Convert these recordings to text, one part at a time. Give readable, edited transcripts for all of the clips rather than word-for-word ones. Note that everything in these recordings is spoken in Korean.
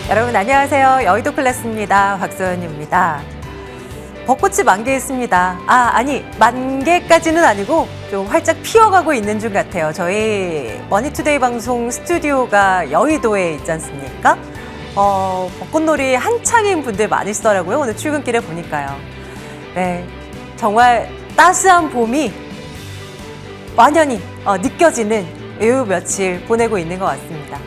여러분 안녕하세요. 여의도 클래스입니다. 박소연입니다. 벚꽃이 만개했습니다. 아니 만개까지는 아니고 좀 활짝 피어가고 있는 중 같아요. 저희 머니투데이 방송 스튜디오가 여의도에 있지 않습니까? 벚꽃놀이 한창인 분들 많으시더라고요. 오늘 출근길에 보니까요. 네, 정말 따스한 봄이 완연히 느껴지는 요 며칠 보내고 있는 것 같습니다.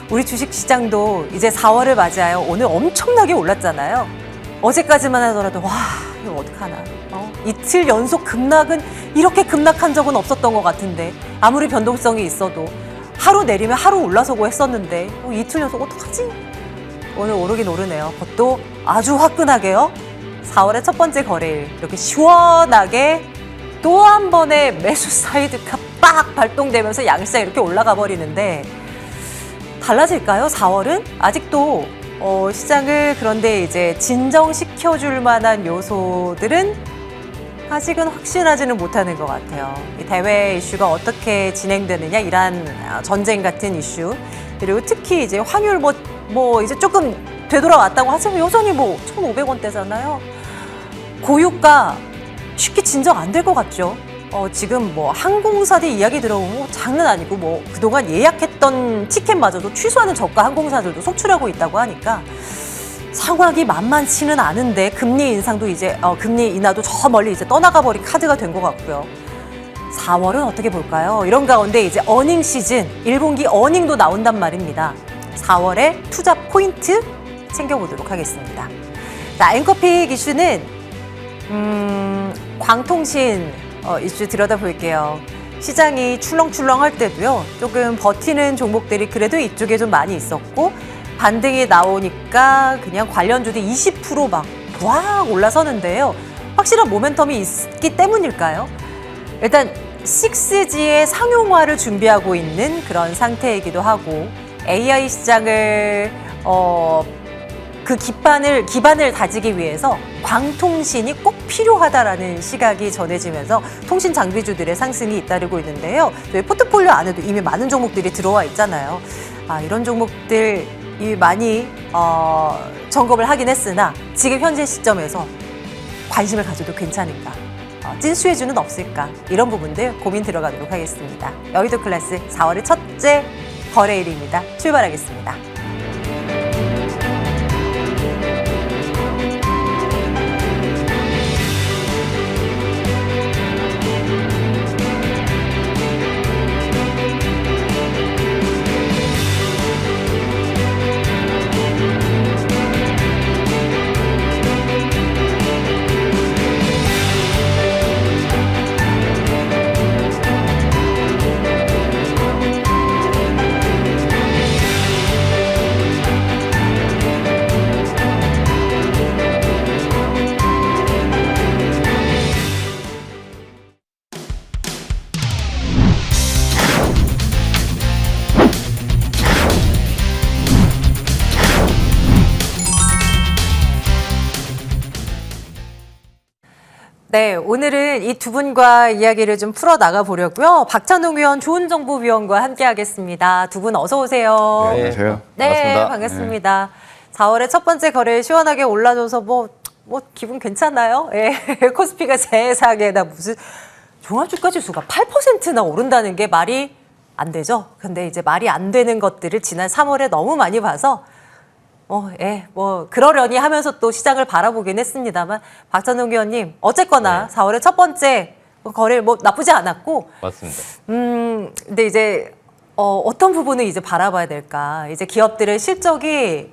우리 주식시장도 이제 4월을 맞이하여 오늘 엄청나게 올랐잖아요. 어제까지만 하더라도 와 이거 어떡하나. 이틀 연속 급락은 이렇게 급락한 적은 없었던 것 같은데 아무리 변동성이 있어도 하루 내리면 하루 올라서고 했었는데 이틀 연속 어떡하지? 오늘 오르긴 오르네요. 그것도 아주 화끈하게요. 4월의 첫 번째 거래일 이렇게 시원하게 또 한 번의 매수 사이드가 빡 발동되면서 양시장 이렇게 올라가 버리는데 달라질까요? 4월은? 아직도 시장을 그런데 이제 진정시켜줄 만한 요소들은 아직은 확실하지는 못하는 것 같아요. 이 대외 이슈가 어떻게 진행되느냐, 이란 전쟁 같은 이슈, 그리고 특히 이제 환율 뭐 이제 조금 되돌아왔다고 하지만 여전히 1,500원대잖아요. 고유가 쉽게 진정 안 될 것 같죠. 지금 항공사들 이야기 들어보면 장난 아니고 그동안 예약했던 티켓마저도 취소하는 저가 항공사들도 속출하고 있다고 하니까 상황이 만만치는 않은데 금리 인상도 이제 금리 인하도 저 멀리 이제 떠나가 버린 카드가 된 것 같고요. 4월은 어떻게 볼까요? 이런 가운데 이제 어닝 시즌, 1분기 어닝도 나온단 말입니다. 4월에 투자 포인트 챙겨보도록 하겠습니다. 자, 앵커픽 이슈는 광통신 이슈 들여다볼게요. 시장이 출렁출렁할 때도요, 조금 버티는 종목들이 그래도 이쪽에 좀 많이 있었고, 반등이 나오니까 그냥 관련주도 20% 막 올라서는데요. 확실한 모멘텀이 있기 때문일까요? 일단 6G의 상용화를 준비하고 있는 그런 상태이기도 하고, AI 시장을 그 기반을 다지기 위해서 광통신이 꼭 필요하다라는 시각이 전해지면서 통신 장비주들의 상승이 잇따르고 있는데요. 저희 포트폴리오 안에도 이미 많은 종목들이 들어와 있잖아요. 이런 종목들이 많이 점검을 하긴 했으나 지금 현재 시점에서 관심을 가져도 괜찮을까? 찐수혜주는 없을까? 이런 부분들 고민 들어가도록 하겠습니다. 여의도 클래스 4월의 첫째 거래일입니다. 출발하겠습니다. 네, 오늘은 이 두 분과 이야기를 좀 풀어나가 보려고요. 박찬웅 위원, 좋은정보위원과 함께하겠습니다. 두 분 어서 오세요. 네, 안녕하세요. 네, 반갑습니다. 4월에 첫 번째 거래 시원하게 올라줘서 기분 괜찮나요? 예, 코스피가 세상에나 무슨 종합주가 지수가 8%나 오른다는 게 말이 안 되죠. 근데 이제 말이 안 되는 것들을 지난 3월에 너무 많이 봐서 그러려니 하면서 또 시장을 바라보긴 했습니다만, 박찬웅 위원님, 어쨌거나 4월의 첫 번째 거래일 나쁘지 않았고. 맞습니다. 근데 이제, 어떤 부분을 이제 바라봐야 될까. 이제 기업들의 실적이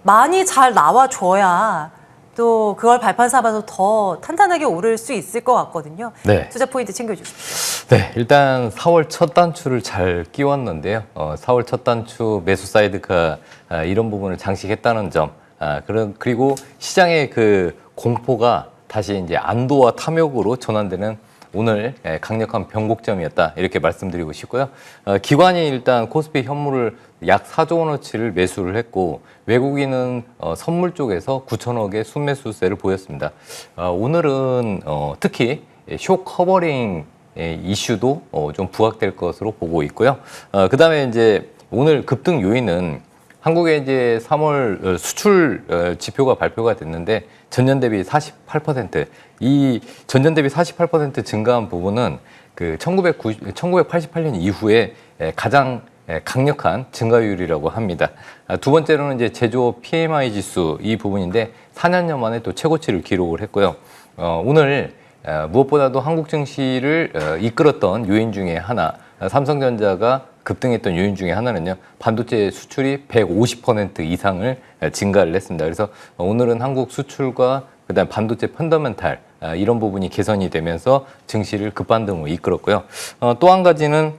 많이 잘 나와줘야 또 그걸 발판 삼아서 더 탄탄하게 오를 수 있을 것 같거든요. 네. 투자 포인트 챙겨주십시오. 네, 일단 4월 첫 단추를 잘 끼웠는데요. 4월 첫 단추 매수 사이드가 이런 부분을 장식했다는 점, 그리고 시장의 그 공포가 다시 이제 안도와 탐욕으로 전환되는 오늘 강력한 변곡점이었다, 이렇게 말씀드리고 싶고요. 기관이 일단 코스피 현물을 약 4조 원어치를 매수를 했고, 외국인은 선물 쪽에서 9천억의 순매수세를 보였습니다. 오늘은 특히 쇼 커버링 이슈도 좀 부각될 것으로 보고 있고요. 그다음에 이제 오늘 급등 요인은 한국의 이제 3월 수출 지표가 발표가 됐는데 전년 대비 48%, 이 전년 대비 48% 증가한 부분은 그 1988년 이후에 가장 강력한 증가율이라고 합니다. 두 번째로는 이제 제조업 PMI 지수 이 부분인데 4년여 만에 또 최고치를 기록을 했고요. 오늘 무엇보다도 한국 증시를 이끌었던 요인 중에 하나, 삼성전자가 급등했던 요인 중에 하나는요, 반도체 수출이 150% 이상을 증가를 했습니다. 그래서 오늘은 한국 수출과 그다음 반도체 펀더멘탈 이런 부분이 개선이 되면서 증시를 급반등으로 이끌었고요. 또 한 가지는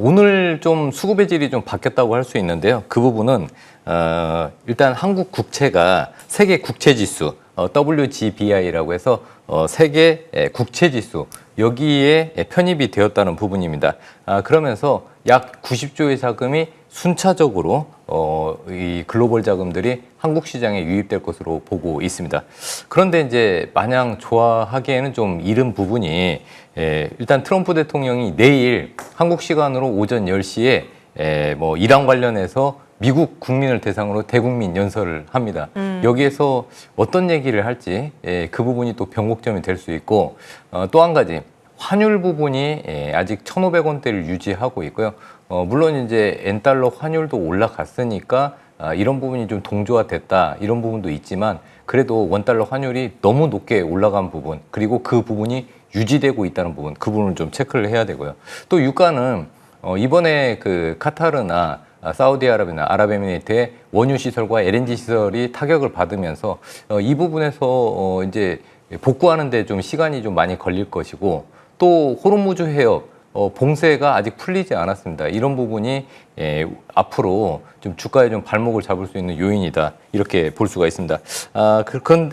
오늘 좀 수급의 질이 좀 바뀌었다고 할 수 있는데요. 그 부분은 일단 한국 국채가 세계 국채 지수 WGBI라고 해서 세계 국채 지수 여기에 편입이 되었다는 부분입니다. 그러면서 약 90조의 자금이 순차적으로 이 글로벌 자금들이 한국 시장에 유입될 것으로 보고 있습니다. 그런데 이제 마냥 좋아하기에는 좀 이른 부분이 일단 트럼프 대통령이 내일 한국 시간으로 오전 10시에 뭐 이란 관련해서 미국 국민을 대상으로 대국민 연설을 합니다. 여기에서 어떤 얘기를 할지 그 부분이 또 변곡점이 될 수 있고 또 한 가지 환율 부분이 아직 1,500원대를 유지하고 있고요. 물론 이제 엔달러 환율도 올라갔으니까 이런 부분이 좀 동조화됐다 이런 부분도 있지만 그래도 원달러 환율이 너무 높게 올라간 부분 그리고 그 부분이 유지되고 있다는 부분 그 부분을 좀 체크를 해야 되고요. 또 유가는 이번에 그 카타르나 사우디아라비아나 아랍에미리트의 원유 시설과 LNG 시설이 타격을 받으면서 이 부분에서 이제 복구하는 데 좀 시간이 좀 많이 걸릴 것이고 또 호르무즈 해협 봉쇄가 아직 풀리지 않았습니다. 이런 부분이 앞으로 좀 주가에 좀 발목을 잡을 수 있는 요인이다 이렇게 볼 수가 있습니다.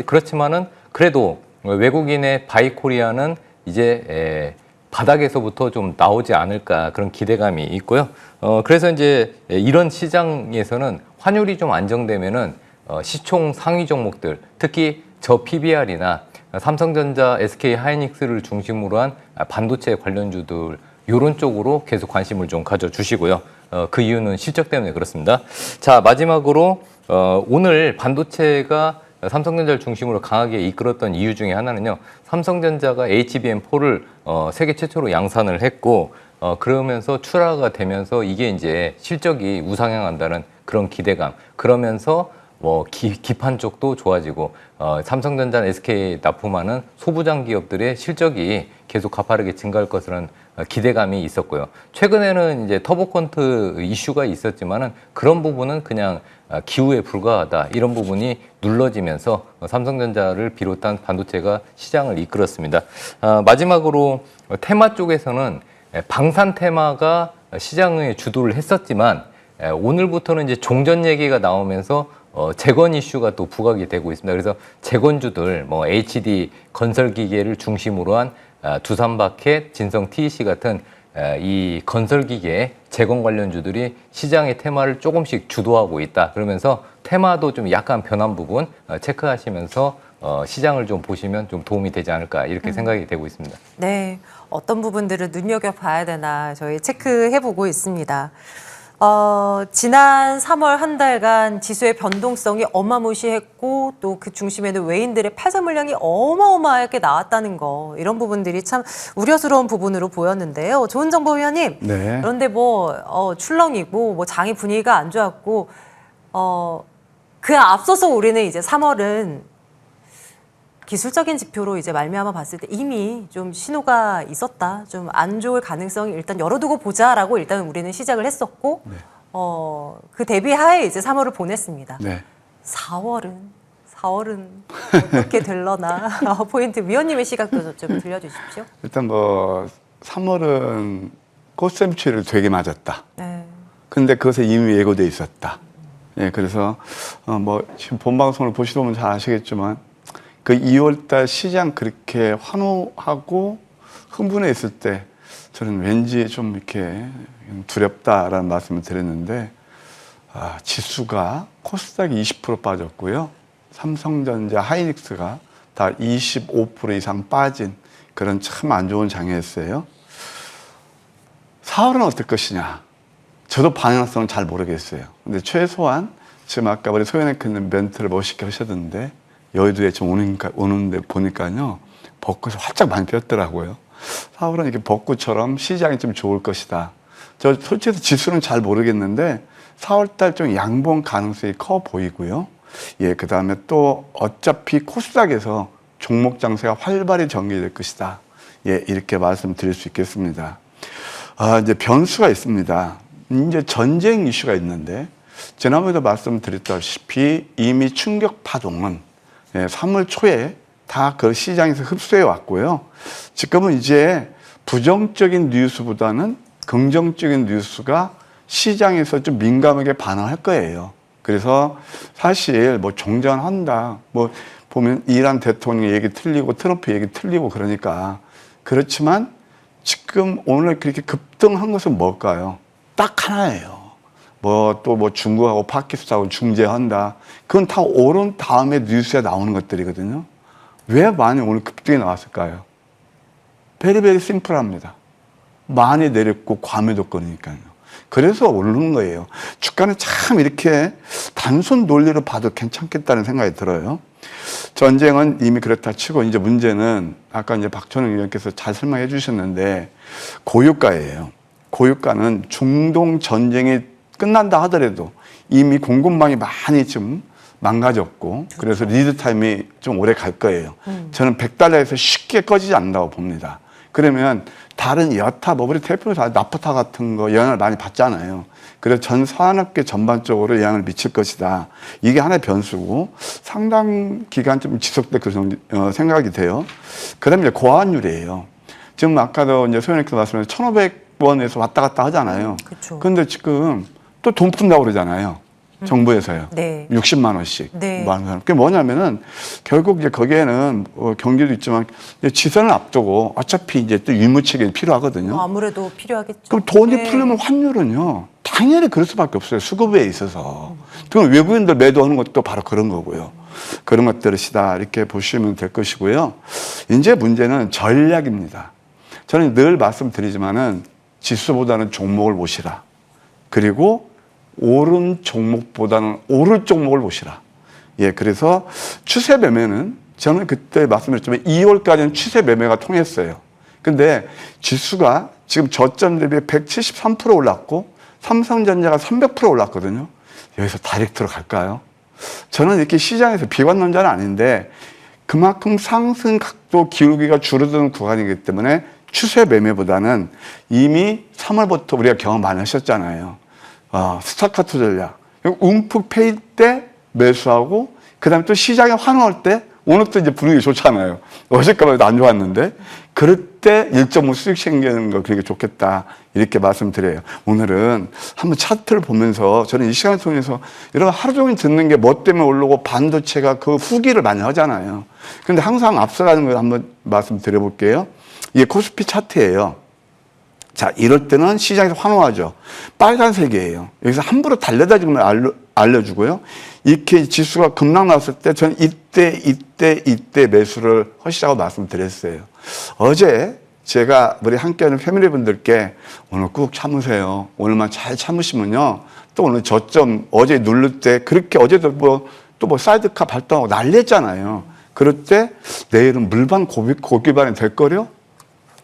그렇지만은 그래도 외국인의 바이코리아는 이제 바닥에서부터 좀 나오지 않을까 그런 기대감이 있고요. 그래서 이제 이런 시장에서는 환율이 좀 안정되면은 시총 상위 종목들 특히 저 PBR이나 삼성전자, SK 하이닉스를 중심으로 한 반도체 관련주들 이런 쪽으로 계속 관심을 좀 가져주시고요. 그 이유는 실적 때문에 그렇습니다. 자, 마지막으로 오늘 반도체가 삼성전자를 중심으로 강하게 이끌었던 이유 중에 하나는요. 삼성전자가 HBM4를 세계 최초로 양산을 했고 그러면서 출하가 되면서 이게 이제 실적이 우상향한다는 그런 기대감. 그러면서 뭐 기판 쪽도 좋아지고 삼성전자나 SK 납품하는 소부장 기업들의 실적이 계속 가파르게 증가할 것이라는 기대감이 있었고요. 최근에는 이제 터보컨트 이슈가 있었지만은 그런 부분은 그냥 기후에 불과하다 이런 부분이 눌러지면서 삼성전자를 비롯한 반도체가 시장을 이끌었습니다. 마지막으로 테마 쪽에서는 방산 테마가 시장의 주도를 했었지만 오늘부터는 이제 종전 얘기가 나오면서 재건 이슈가 또 부각이 되고 있습니다. 그래서 재건주들, 뭐 HD 건설기계를 중심으로 한 두산바켓, 진성 TEC 같은 이 건설기계 재건 관련주들이 시장의 테마를 조금씩 주도하고 있다. 그러면서 테마도 좀 약간 변한 부분 체크하시면서 시장을 좀 보시면 좀 도움이 되지 않을까 이렇게 생각이 되고 있습니다. 네, 어떤 부분들을 눈여겨봐야 되나 저희 체크해보고 있습니다. 지난 3월 한 달간 지수의 변동성이 어마무시했고 또 그 중심에는 외인들의 파산 물량이 어마어마하게 나왔다는 거 이런 부분들이 참 우려스러운 부분으로 보였는데요. 조은정보위원님, 네. 그런데 뭐 출렁이고 뭐 장이 분위기가 안 좋았고 그 앞서서 우리는 이제 3월은 기술적인 지표로 이제 말미암아 봤을 때 이미 좀 신호가 있었다. 좀 안 좋을 가능성이 일단 열어두고 보자라고 일단 우리는 시작을 했었고, 네. 그 대비하에 이제 3월을 보냈습니다. 네. 4월은 어떻게 될러나 포인트 위원님의 시각도 좀 들려주십시오. 일단 뭐 3월은 꽃샘추위를 되게 맞았다. 네. 근데 그것에 이미 예고돼 있었다. 예, 그래서 뭐 지금 본 방송을 보시다 보면 잘 아시겠지만 그 2월달 시장 그렇게 환호하고 흥분해 있을 때 저는 왠지 좀 이렇게 두렵다라는 말씀을 드렸는데 지수가 코스닥이 20% 빠졌고요. 삼성전자, 하이닉스가 다 25% 이상 빠진 그런 참 안 좋은 장이었어요. 4월은 어떨 것이냐. 저도 방향성은 잘 모르겠어요. 근데 최소한 지금 아까 우리 소연이님 멘트를 멋있게 하셨는데 여의도에 지금 오는데 보니까요 벚꽃이 활짝 많이 피었더라고요. 4월은 이렇게 벚꽃처럼 시장이 좀 좋을 것이다. 저 솔직히 지수는 잘 모르겠는데 4월달 좀 양봉 가능성이 커 보이고요. 예, 그 다음에 또 어차피 코스닥에서 종목 장세가 활발히 전개될 것이다. 예, 이렇게 말씀드릴 수 있겠습니다. 이제 변수가 있습니다. 이제 전쟁 이슈가 있는데 지난번에도 말씀드렸다시피 이미 충격 파동은 3월 초에 다 그 시장에서 흡수해 왔고요. 지금은 이제 부정적인 뉴스보다는 긍정적인 뉴스가 시장에서 좀 민감하게 반응할 거예요. 그래서 사실 뭐 종전한다, 뭐 보면 이란 대통령 얘기 틀리고 트럼프 얘기 틀리고 그러니까 그렇지만 지금 오늘 그렇게 급등한 것은 뭘까요? 딱 하나예요. 뭐 또 뭐 중국하고 파키스탄하고 중재한다. 그건 다 오른 다음에 뉴스에 나오는 것들이거든요. 왜 많이 오늘 급등이 나왔을까요? 베리베리 심플합니다. 많이 내렸고 과매도 끊으니까요. 그래서 오르는 거예요. 주가는 참 이렇게 단순 논리로 봐도 괜찮겠다는 생각이 들어요. 전쟁은 이미 그렇다 치고 이제 문제는 아까 이제 박찬욱 의원께서 잘 설명해 주셨는데 고유가예요. 고유가는 중동 전쟁이 끝난다 하더라도 이미 공급망이 많이 좀 망가졌고 그래서 리드 타임이 좀 오래 갈 거예요. 저는 $100에서 쉽게 꺼지지 않는다고 봅니다. 그러면 다른 여타 뭐 우리 대표로 나프타 같은 거 영향을 많이 받잖아요. 그래서 전 산업계 전반적으로 영향을 미칠 것이다. 이게 하나의 변수고 상당 기간 좀 지속될 그런 생각이 돼요. 그다음에 이제 고환율이에요. 지금 아까도 이제 소연님께서 말씀하신 1,500원에서 왔다 갔다 하잖아요. 그런데 지금 또 돈 푼다고 그러잖아요. 정부에서요. 네. 60만 원씩. 네. 그게 뭐냐면은 결국 이제 거기에는 경기도 있지만 지선을 앞두고 어차피 이제 또 유무책이 필요하거든요. 아무래도 필요하겠죠. 그럼 돈이 네. 풀리면 환율은요. 당연히 그럴 수밖에 없어요. 수급에 있어서. 그럼 외국인들 매도하는 것도 바로 그런 거고요. 그런 것들이시다 이렇게 보시면 될 것이고요. 이제 문제는 전략입니다. 저는 늘 말씀드리지만은 지수보다는 종목을 보시라. 그리고 오른 종목보다는 오를 종목을 보시라. 예, 그래서 추세 매매는 저는 그때 말씀드렸지만 2월까지는 추세 매매가 통했어요. 근데 지수가 지금 저점 대비 173% 올랐고 삼성전자가 300% 올랐거든요. 여기서 다이렉트로 갈까요? 저는 이렇게 시장에서 비관론자는 아닌데 그만큼 상승 각도 기울기가 줄어드는 구간이기 때문에 추세 매매보다는 이미 3월부터 우리가 경험 많이 하셨잖아요. 스타카토 전략. 움푹 패일 때 매수하고, 그 다음에 또 시장에 환호할 때, 오늘 또 이제 분위기 좋잖아요. 어제까지도 안 좋았는데, 그럴 때 1.5 수익 생기는 거 그렇게 좋겠다. 이렇게 말씀드려요. 오늘은 한번 차트를 보면서 저는 이 시간을 통해서 여러분 하루 종일 듣는 게 뭐 때문에 오르고 반도체가 그 후기를 많이 하잖아요. 근데 항상 앞서가는 걸 한번 말씀드려 볼게요. 이게 코스피 차트예요. 자, 이럴 때는 시장에서 환호하죠. 빨간색이에요. 여기서 함부로 달려다니는 걸 알려주고요. 이렇게 지수가 급락 나왔을 때 저는 이때 매수를 하시라고 말씀드렸어요. 어제 제가 우리 함께하는 패밀리 분들께 오늘 꾹 참으세요. 오늘만 잘 참으시면요. 또 오늘 저점 어제 누를 때 그렇게 어제도 또 뭐 사이드카 발동하고 난리했잖아요. 그럴 때 내일은 물반 고기반이 될 거려?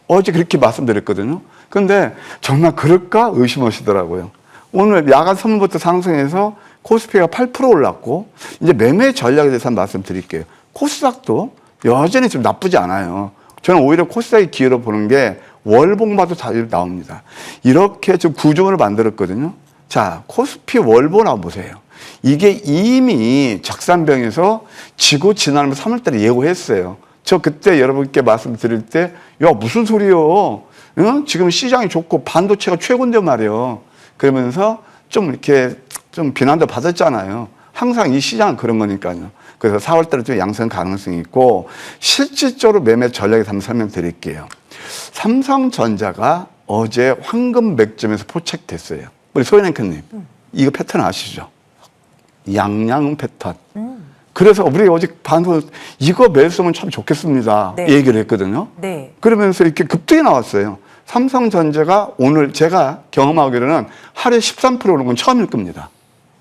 어제 그렇게 말씀드렸거든요. 근데 정말 그럴까 의심하시더라고요. 오늘 야간 선물부터 상승해서 코스피가 8% 올랐고 이제 매매 전략에 대해서 한번 말씀드릴게요. 코스닥도 여전히 좀 나쁘지 않아요. 저는 오히려 코스닥의 기회로 보는 게 월봉봐도 다 나옵니다. 이렇게 좀 구조를 만들었거든요. 자, 코스피 월봉 한번 보세요. 이게 이미 적산병에서 지고 지나면 3월달에 예고했어요. 저 그때 여러분께 말씀드릴 때, 야, 무슨 소리요? 응? 지금 시장이 좋고 반도체가 최고인데 말이요. 그러면서 좀 이렇게 좀 비난도 받았잖아요. 항상 이 시장은 그런 거니까요. 그래서 4월달에 좀 양성 가능성이 있고, 실질적으로 매매 전략에 한번 설명드릴게요. 삼성전자가 어제 황금 맥점에서 포착됐어요. 우리 소연앵커님, 이거 패턴 아시죠? 양양 패턴. 그래서 우리 어제 방송 이거 매수하면 참 좋겠습니다. 네. 얘기를 했거든요. 네. 그러면서 이렇게 급등이 나왔어요. 삼성전자가 오늘 제가 경험하기로는 하루에 13% 오른 건 처음일 겁니다.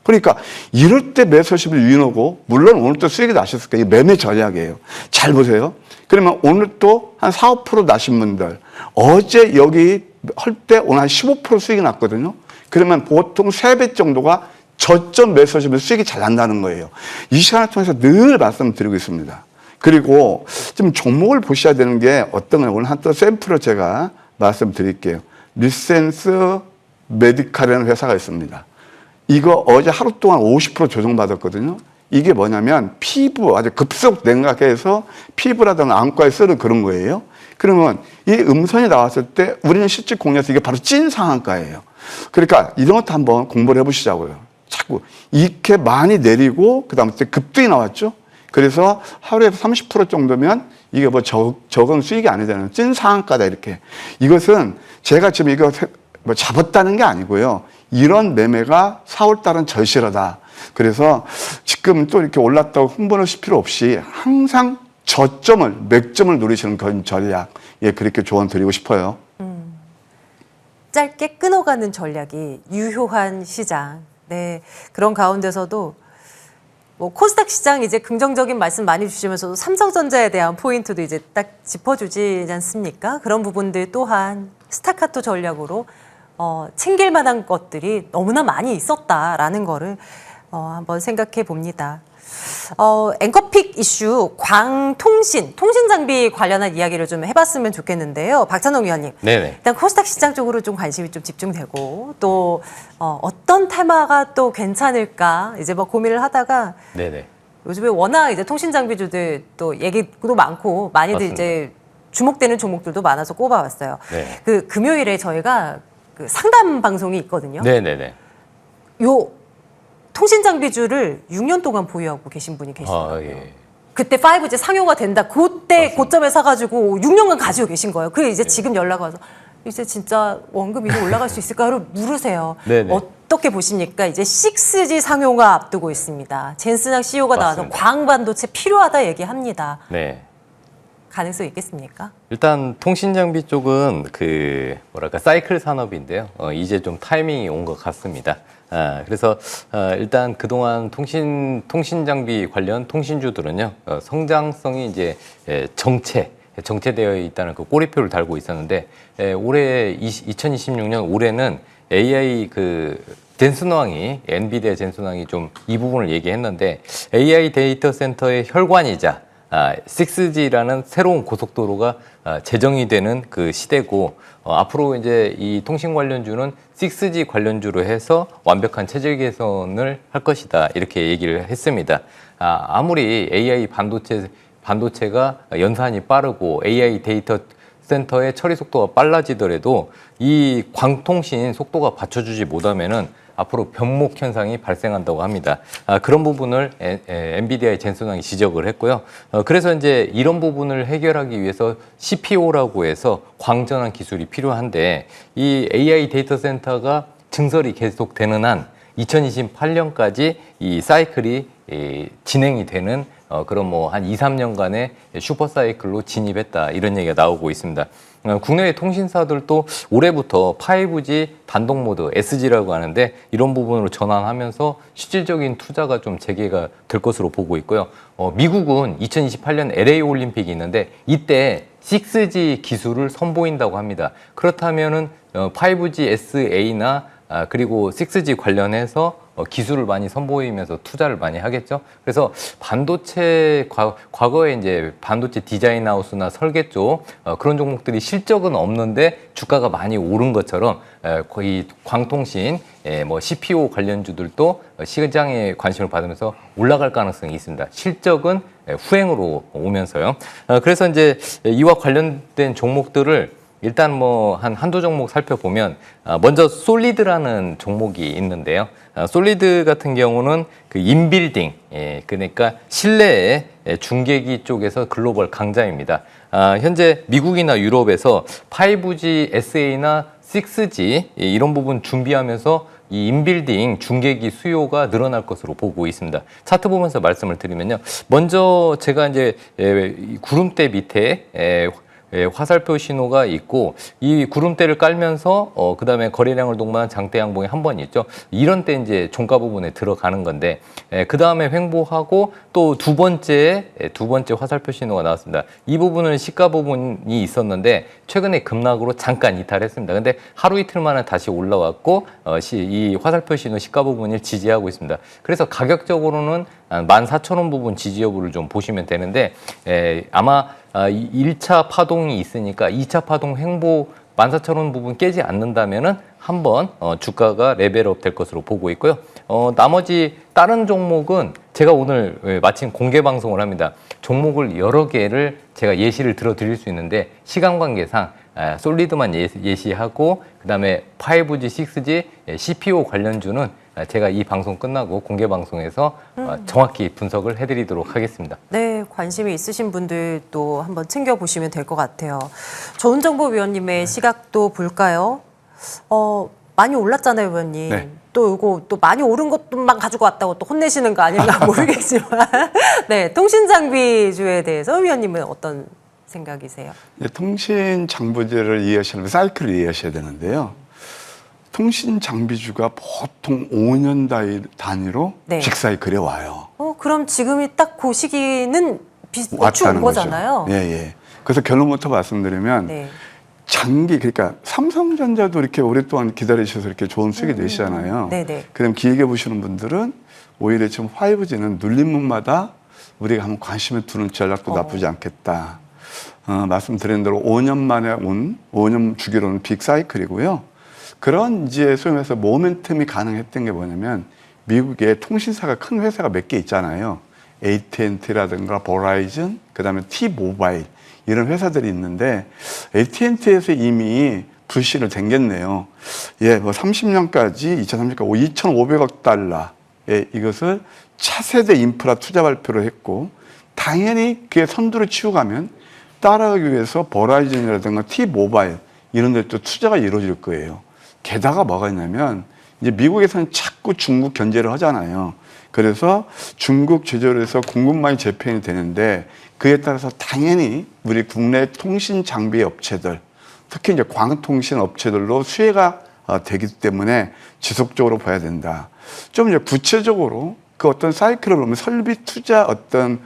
그러니까 이럴 때 매수하시면 유인하고, 물론 오늘 또 수익이 나셨을 거예요. 매매 전략이에요. 잘 보세요. 그러면 오늘 또 한 4, 5% 나신 분들, 어제 여기 할 때 오늘 한 15% 수익이 났거든요. 그러면 보통 3배 정도가 저점 매수하시면 수익이 잘 난다는 거예요. 이 시간을 통해서 늘 말씀드리고 있습니다. 그리고 좀 종목을 보셔야 되는 게 어떤 거냐. 오늘 한 또 샘플을 제가 말씀드릴게요. 리센스 메디칼이라는 회사가 있습니다. 이거 어제 하루 동안 50% 조정받았거든요. 이게 뭐냐면 피부 아주 급속 냉각해서 피부라든가 안과에 쓰는 그런 거예요. 그러면 이 음선이 나왔을 때 우리는 실제 공략에서 이게 바로 찐 상한가예요. 그러니까 이런 것도 한번 공부를 해보시자고요. 자꾸 이렇게 많이 내리고 그다음에 급등이 나왔죠. 그래서 하루에 30% 정도면 이게 뭐 적은 수익이 아니잖아요. 찐 상한가다 이렇게. 이것은 제가 지금 이거 뭐 잡았다는 게 아니고요. 이런 매매가 4월 달은 절실하다. 그래서 지금 또 이렇게 올랐다고 흥분하실 필요 없이 항상 저점을, 맥점을 누리시는 그런 전략, 예, 그렇게 조언 드리고 싶어요. 짧게 끊어가는 전략이 유효한 시장. 네, 그런 가운데서도 뭐 코스닥 시장 이제 긍정적인 말씀 많이 주시면서도 삼성전자에 대한 포인트도 이제 딱 짚어주지 않습니까? 그런 부분들 또한 스타카토 전략으로 챙길 만한 것들이 너무나 많이 있었다라는 거를 한번 생각해 봅니다. 앵커픽 이슈 광통신, 통신 장비 관련한 이야기를 좀 해봤으면 좋겠는데요. 박찬홍 위원님. 네네. 일단 코스닥 시장 쪽으로 좀 관심이 좀 집중되고 또 어떤 테마가 또 괜찮을까 이제 뭐 고민을 하다가 네네. 요즘에 워낙 이제 통신 장비주들 또 얘기도 많고 많이들 맞습니다. 이제 주목되는 종목들도 많아서 꼽아왔어요. 네. 그 금요일에 저희가 그 상담 방송이 있거든요. 네네네. 요 통신 장비주를 6년 동안 보유하고 계신 분이 계시더라고요. 예. 그때 5G 상용화 된다. 그때 맞습니다. 고점에 사가지고 6년간 가지고 계신 거예요. 그 이제 지금 연락 와서 이제 진짜 원금 이거 올라갈 수 있을까를 물으세요. 네네. 어떻게 보십니까? 이제 6G 상용화 앞두고 있습니다. 젠슨학 CEO가 나와서 맞습니다. 광반도체 필요하다 얘기합니다. 네. 가능성 있겠습니까? 일단 통신 장비 쪽은 그 뭐랄까 사이클 산업인데요. 이제 좀 타이밍이 온 것 같습니다. 그래서 일단 그동안 통신 장비 관련 통신주들은요 성장성이 이제 정체되어 있다는 그 꼬리표를 달고 있었는데 올해 2026년 올해는 AI 그 젠슨 왕이 엔비디아 젠슨 왕이 좀 이 부분을 얘기했는데 AI 데이터 센터의 혈관이자 6G라는 새로운 고속도로가 제정이 되는 그 시대고 앞으로 이제 이 통신 관련주는 6G 관련주로 해서 완벽한 체질 개선을 할 것이다 이렇게 얘기를 했습니다. 아무리 AI 반도체가 연산이 빠르고 AI 데이터 센터의 처리 속도가 빨라지더라도 이 광통신 속도가 받쳐주지 못하면은 앞으로 변목 현상이 발생한다고 합니다. 그런 부분을 엔비디아의 젠슨 왕이 지적을 했고요. 그래서 이제 이런 부분을 해결하기 위해서 CPO라고 해서 광전환 기술이 필요한데 이 AI 데이터 센터가 증설이 계속되는 한 2028년까지 이 사이클이 진행이 되는 그런 뭐 한 2, 3년간의 슈퍼 사이클로 진입했다 이런 얘기가 나오고 있습니다. 국내의 통신사들도 올해부터 5G 단독 모드 SG라고 하는데 이런 부분으로 전환하면서 실질적인 투자가 좀 재개가 될 것으로 보고 있고요. 미국은 2028년 LA 올림픽이 있는데 이때 6G 기술을 선보인다고 합니다. 그렇다면은 5G SA나 그리고 6G 관련해서 기술을 많이 선보이면서 투자를 많이 하겠죠. 그래서 반도체 과거에 이제 반도체 디자인 하우스나 설계 쪽 그런 종목들이 실적은 없는데 주가가 많이 오른 것처럼 거의 광통신 뭐 CPO 관련주들도 시장에 관심을 받으면서 올라갈 가능성이 있습니다. 실적은 후행으로 오면서요. 그래서 이제 이와 관련된 종목들을 일단 뭐 한두 종목 살펴보면 먼저 솔리드라는 종목이 있는데요. 솔리드 같은 경우는 그 인빌딩, 그러니까 실내의 중계기 쪽에서 글로벌 강자입니다. 현재 미국이나 유럽에서 5G SA나 6G 이런 부분 준비하면서 이 인빌딩 중계기 수요가 늘어날 것으로 보고 있습니다. 차트 보면서 말씀을 드리면요. 먼저 제가 이제 구름대 밑에 화살표 신호가 있고 이 구름대를 깔면서 그다음에 거래량을 동반한 장대 양봉이 한 번 있죠. 이런 때 이제 종가 부분에 들어가는 건데 그다음에 횡보하고 또 두 번째 화살표 신호가 나왔습니다. 이 부분은 시가 부분이 있었는데 최근에 급락으로 잠깐 이탈했습니다. 근데 하루 이틀 만에 다시 올라왔고 이 화살표 신호 시가 부분을 지지하고 있습니다. 그래서 가격적으로는 14,000원 부분 지지 여부를 좀 보시면 되는데 아마 1차 파동이 있으니까 2차 파동 횡보 14,000원 부분 깨지 않는다면은 한번 주가가 레벨업 될 것으로 보고 있고요. 나머지 다른 종목은 제가 오늘 마침 공개 방송을 합니다. 종목을 여러 개를 제가 예시를 들어 드릴 수 있는데 시간 관계상 솔리드만 예시하고 그다음에 5G, 6G, CPO 관련주는 제가 이 방송 끝나고 공개 방송에서 정확히 분석을 해드리도록 하겠습니다. 네, 관심이 있으신 분들도 한번 챙겨보시면 될 것 같아요. 조은정보위원님의 시각도 볼까요? 많이 올랐잖아요, 위원님. 네. 또 이거 또 많이 오른 것만 가지고 왔다고 또 혼내시는 거 아닌가 모르겠지만 네, 통신장비주에 대해서 위원님은 어떤 생각이세요? 통신 장부제를 이해하시려면 사이클을 이해하셔야 되는데요. 통신 장비주가 보통 5년 단위로 네. 빅사이클에 와요. 그럼 지금이 딱 그 시기는 비슷 온 거잖아요. 예, 예. 그래서 결론부터 말씀드리면 네. 장기, 그러니까 삼성전자도 이렇게 오랫동안 기다리셔서 이렇게 좋은 수익이 되시잖아요. 네네. 그럼 길게 보시는 분들은 오히려 지금 5G는 눌림목마다 우리가 한번 관심을 두는 전략도 나쁘지 않겠다. 말씀드린 대로 5년 만에 온 5년 주기로는 빅사이클이고요. 그런 이제 소위 말해서 모멘텀이 가능했던 게 뭐냐면 미국에 통신사가 큰 회사가 몇 개 있잖아요. AT&T라든가 버라이즌, 그다음에 T-모바일 이런 회사들이 있는데 AT&T에서 이미 불씨를 댕겼네요. 예, 뭐 30년까지 2030년까지 2,500억 달러의 이것을 차세대 인프라 투자 발표를 했고 당연히 그게 선두를 치고 가면 따라가기 위해서 버라이즌이라든가 T-모바일 이런 데 또 투자가 이루어질 거예요. 게다가 뭐가 있냐면 이제 미국에서는 자꾸 중국 견제를 하잖아요. 그래서 중국 제조를 해서 공급망이 재편이 되는데 그에 따라서 당연히 우리 국내 통신 장비 업체들, 특히 이제 광통신 업체들로 수혜가 되기 때문에 지속적으로 봐야 된다. 좀 이제 구체적으로 그 어떤 사이클을 보면 설비 투자 어떤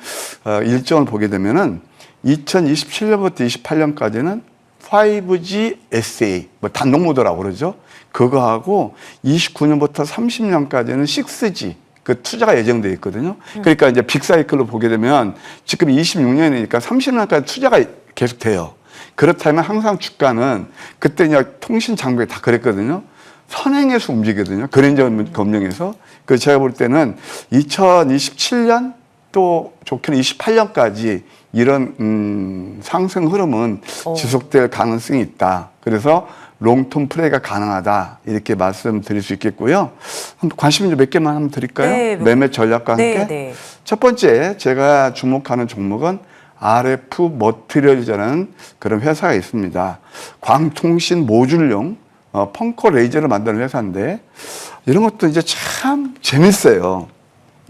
일정을 보게 되면은 2027년부터 28년까지는 5G SA, 뭐 단독 모드라고 그러죠. 그거하고 29년부터 30년까지는 6G 그 투자가 예정되어 있거든요. 그러니까 이제 빅사이클로 보게 되면 지금 26년이니까 30년까지 투자가 계속 돼요. 그렇다면 항상 주가는 그때 이제 통신 장비가 다 그랬거든요. 선행해서 움직이거든요. 그랜저 검령에서. 그래서 제가 볼 때는 2027년 또 좋게는 28년까지 이런 상승 흐름은 지속될 가능성이 있다. 그래서 롱텀 플레이가 가능하다. 이렇게 말씀드릴 수 있겠고요. 관심 몇 개만 한번 드릴까요? 네, 매매 전략과 함께. 네, 네. 첫 번째 제가 주목하는 종목은 RF 머티리얼이라는 그런 회사가 있습니다. 광통신 모듈용 펑커 레이저를 만드는 회사인데 이런 것도 이제 참 재밌어요.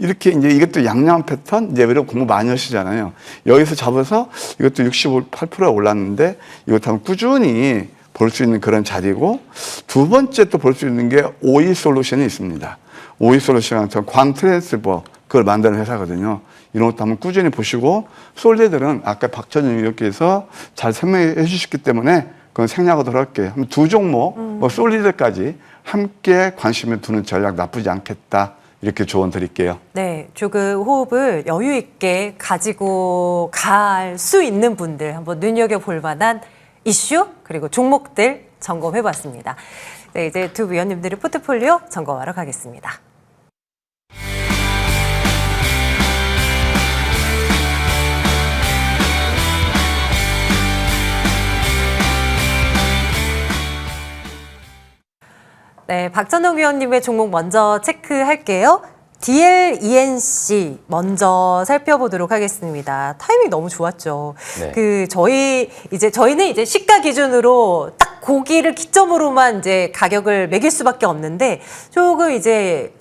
이렇게 이제 이것도 양양 패턴, 이제 우리가 공부 많이 하시잖아요. 여기서 잡아서 이것도 68%가 올랐는데 이것도 한번 꾸준히 볼 수 있는 그런 자리고 두 번째 또 볼 수 있는 게 오이 솔루션이 있습니다. 오이 솔루션은 광 트랜스퍼 그걸 만드는 회사거든요. 이런 것도 한번 꾸준히 보시고 솔레들은 아까 박찬준 이렇게 해서 잘 설명해 주셨기 때문에 그건 생략하도록 할게요. 두 종목, 뭐 솔리드까지 함께 관심을 두는 전략 나쁘지 않겠다. 이렇게 조언 드릴게요. 네, 조금 호흡을 여유 있게 가지고 갈 수 있는 분들 한번 눈여겨볼 만한 이슈 그리고 종목들 점검해봤습니다. 네, 이제 두 위원님들의 포트폴리오 점검하러 가겠습니다. 네, 박찬웅 위원님의 종목 먼저 체크할게요. DLENC 먼저 살펴보도록 하겠습니다. 타이밍 너무 좋았죠. 네. 저희는 이제 시가 기준으로 딱 고기를 기점으로만 이제 가격을 매길 수밖에 없는데 조금 이제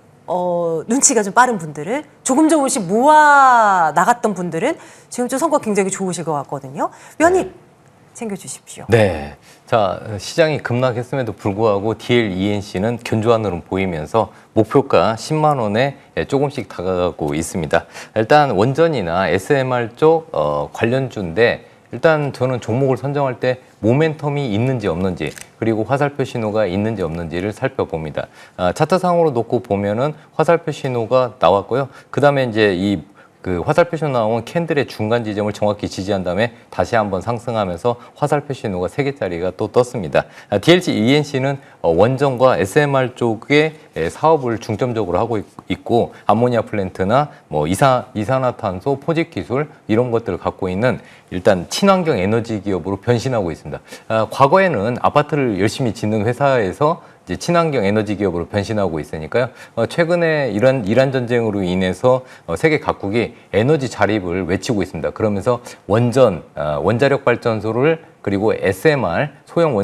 눈치가 좀 빠른 분들은 조금씩 모아 나갔던 분들은 지금 좀 성과 굉장히 좋으실 것 같거든요. 위원님 챙겨주십시오. 네. 자, 시장이 급락했음에도 불구하고 DLENC는 견조한 흐름 보이면서 목표가 10만 원에 조금씩 다가가고 있습니다. 일단 원전이나 SMR 쪽 관련주인데 일단 저는 종목을 선정할 때 모멘텀이 있는지 없는지 그리고 화살표 신호가 있는지 없는지를 살펴봅니다. 차트상으로 놓고 보면은 화살표 신호가 나왔고요. 그다음에 이제 그 화살표 신호 나온 캔들의 중간 지점을 정확히 지지한 다음에 다시 한번 상승하면서 화살표 신호가 3개짜리가 또 떴습니다. DLENC는 원전과 SMR 쪽의 사업을 중점적으로 하고 있고 암모니아 플랜트나 뭐 이산화탄소 포집 기술 이런 것들을 갖고 있는 일단 친환경 에너지 기업으로 변신하고 있습니다. 과거에는 아파트를 열심히 짓는 회사에서 이제 친환경 에너지 기업으로 변신하고 있으니까요. 최근에 이란 전쟁으로 인해서 세계 각국이 에너지 자립을 외치고 있습니다. 그러면서 원자력 발전소를 그리고 SMR 소형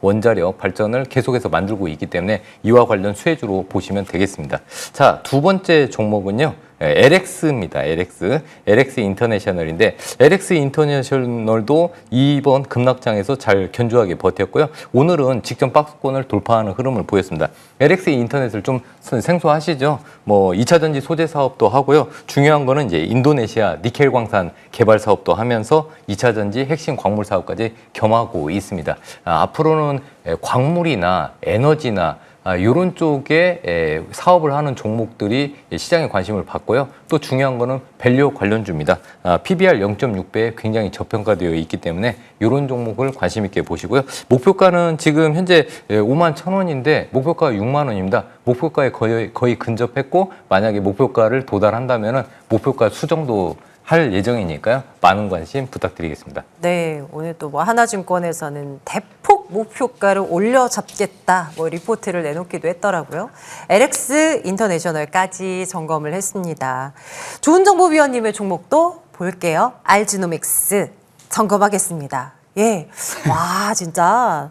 원자력 발전을 계속해서 만들고 있기 때문에 이와 관련 수혜주로 보시면 되겠습니다. 자, 두 번째 종목은요. LX입니다. LX 인터내셔널인데 LX 인터내셔널도 이번 급락장에서 잘 견조하게 버텼고요. 오늘은 직전 박스권을 돌파하는 흐름을 보였습니다. LX 인터넷을 좀 생소하시죠? 뭐 2차 전지 소재 사업도 하고요. 중요한 거는 이제 인도네시아 니켈 광산 개발 사업도 하면서 2차 전지 핵심 광물 사업까지 겸하고 있습니다. 앞으로는 광물이나 에너지나 이런 쪽에 사업을 하는 종목들이 시장에 관심을 받고요. 또 중요한 거는 밸류 관련주입니다. PBR 0.6배에 굉장히 저평가되어 있기 때문에 이런 종목을 관심 있게 보시고요. 목표가는 지금 현재 5만 1,000원인데 목표가가 6만 원입니다. 목표가에 거의 근접했고 만약에 목표가를 도달한다면 목표가 수정도 할 예정이니까요. 많은 관심 부탁드리겠습니다. 네, 오늘 또 뭐 하나증권에서는 대폭 목표가를 올려잡겠다 뭐 리포트를 내놓기도 했더라고요. LX 인터내셔널까지 점검을 했습니다. 좋은 정보위원님의 종목도 볼게요. 알지노믹스 점검하겠습니다. 예, 와 진짜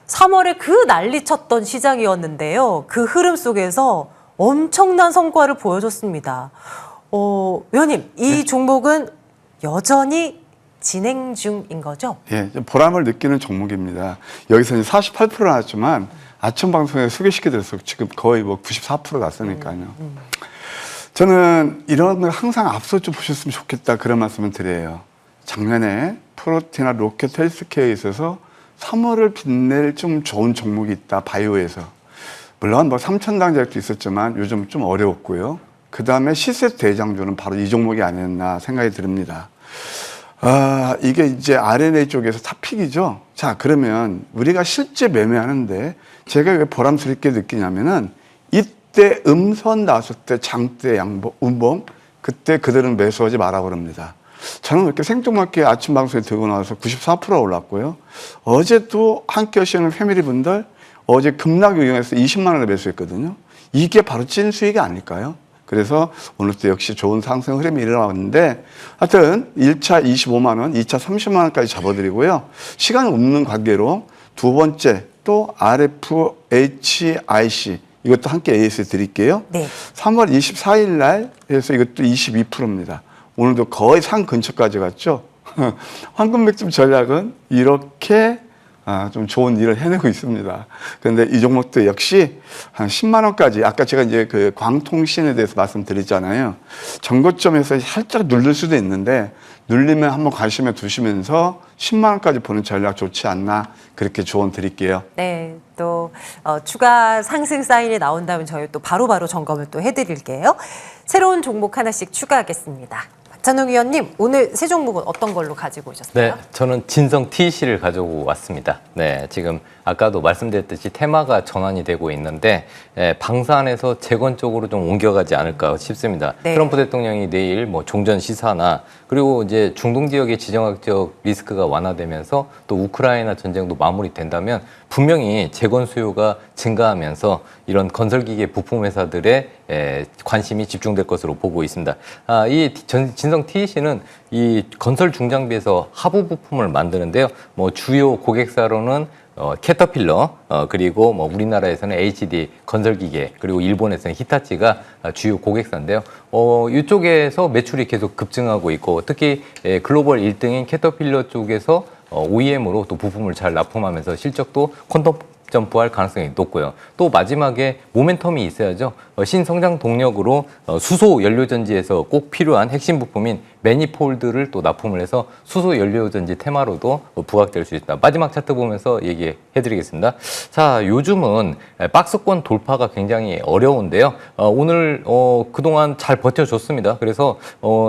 3월에 그 난리 쳤던 시장이었는데요. 그 흐름 속에서 엄청난 성과를 보여줬습니다. 위원님, 이 종목은 여전히 진행 중인 거죠? 예, 보람을 느끼는 종목입니다. 여기서 이제 48% 나왔지만 아침 방송에 소개시켜드려서 지금 거의 뭐 94% 났으니까요. 저는 이런 걸 항상 앞서 좀 보셨으면 좋겠다 그런 말씀을 드려요. 작년에 프로티나 로켓 헬스케어에 있어서 3월을 빛낼 좀 좋은 종목이 있다, 바이오에서. 물론 뭐 3,000당 자격도 있었지만 요즘 좀 어려웠고요. 그 다음에 시세 대장주는 바로 이 종목이 아니었나 생각이 듭니다. 이게 이제 RNA 쪽에서 탑픽이죠. 자, 그러면 우리가 실제 매매하는데 제가 왜 보람스럽게 느끼냐면은 이때 음선 나왔을 때 장대 운봉 그때 그들은 매수하지 마라 그럽니다. 저는 이렇게 생뚱맞게 아침 방송에 들고 나와서 94% 올랐고요. 어제도 함께 하시는 패밀리 분들 어제 급락 요인에서 20만 원에 매수했거든요. 이게 바로 찐 수익이 아닐까요? 그래서 오늘도 역시 좋은 상승 흐름이 일어났는데 하여튼 1차 25만 원, 2차 30만 원까지 잡아드리고요. 시간 없는 관계로 두 번째 또 RFHIC 이것도 함께 AS 드릴게요. 네. 3월 24일 날 해서 이것도 22%입니다. 오늘도 거의 상 근처까지 갔죠. 황금 맥주 전략은 이렇게 좀 좋은 일을 해내고 있습니다. 그런데 이 종목도 역시 한 10만 원까지 아까 제가 이제 그 광통신에 대해서 말씀드렸잖아요. 전고점에서 살짝 누를 수도 있는데 눌리면 한번 관심에 두시면서 10만 원까지 보는 전략 좋지 않나 그렇게 조언 드릴게요. 네, 또 추가 상승 사인이 나온다면 저희 또 바로바로 점검을 또 해드릴게요. 새로운 종목 하나씩 추가하겠습니다. 박찬웅 위원님, 오늘 새 종목은 어떤 걸로 가지고 오셨어요? 네, 저는 진성 TEC를 가지고 왔습니다. 네, 지금 아까도 말씀드렸듯이 테마가 전환이 되고 있는데 방산에서 재건 쪽으로 좀 옮겨가지 않을까 싶습니다. 네. 트럼프 대통령이 내일 뭐 종전 시사나 그리고 이제 중동 지역의 지정학적 리스크가 완화되면서 또 우크라이나 전쟁도 마무리된다면 분명히 재건 수요가 증가하면서 이런 건설기계 부품 회사들의 관심이 집중될 것으로 보고 있습니다. 이 진성 TEC는 이 건설 중장비에서 하부 부품을 만드는데요. 뭐 주요 고객사로는 캐터필러 그리고 뭐 우리나라에서는 HD 건설기계 그리고 일본에서는 히타치가 주요 고객사인데요. 이쪽에서 매출이 계속 급증하고 있고 특히 글로벌 1등인 캐터필러 쪽에서 OEM으로 또 부품을 잘 납품하면서 실적도 점프할 가능성이 높고요. 또 마지막에 모멘텀이 있어야죠. 신성장 동력으로 수소 연료전지에서 꼭 필요한 핵심 부품인 매니폴드를 또 납품을 해서 수소 연료전지 테마로도 부각될 수 있다. 마지막 차트 보면서 얘기해드리겠습니다. 자, 요즘은 박스권 돌파가 굉장히 어려운데요. 오늘 그동안 잘 버텨줬습니다. 그래서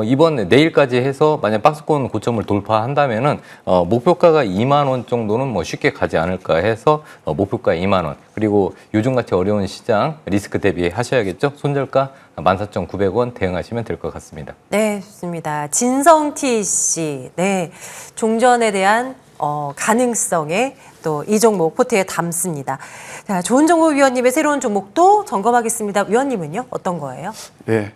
이번 내일까지 해서 만약 박스권 고점을 돌파한다면은 목표가가 2만 원 정도는 뭐 쉽게 가지 않을까 해서 목표가 2만 원. 그리고 요즘같이 어려운 시장 리스크 대비하셔야겠죠. 손절가 14,900원 대응하시면 될 것 같습니다. 네, 좋습니다. 진성티 씨, 네, 종전에 대한 가능성에 또 이 종목 포트에 담습니다. 자, 좋은정보위원님의 새로운 종목도 점검하겠습니다. 위원님은요, 어떤 거예요? 예,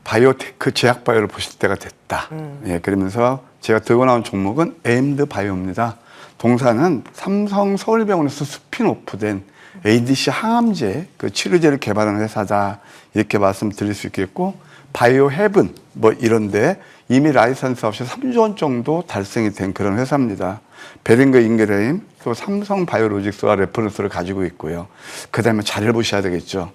바이오테크 제약바이오를 보실 때가 됐다. 예, 그러면서 제가 들고 나온 종목은 에임드 바이오입니다. 동사는 삼성 서울병원에서 스핀오프된 ADC 항암제 그 치료제를 개발하는 회사다. 이렇게 말씀드릴 수 있겠고, 바이오 헤븐 뭐 이런데 이미 라이선스 없이 3조 원 정도 달성이 된 그런 회사입니다. 베링거 인그레임 또 삼성 바이오로직스와 레퍼런스를 가지고 있고요. 그 다음에 자료를 보셔야 되겠죠.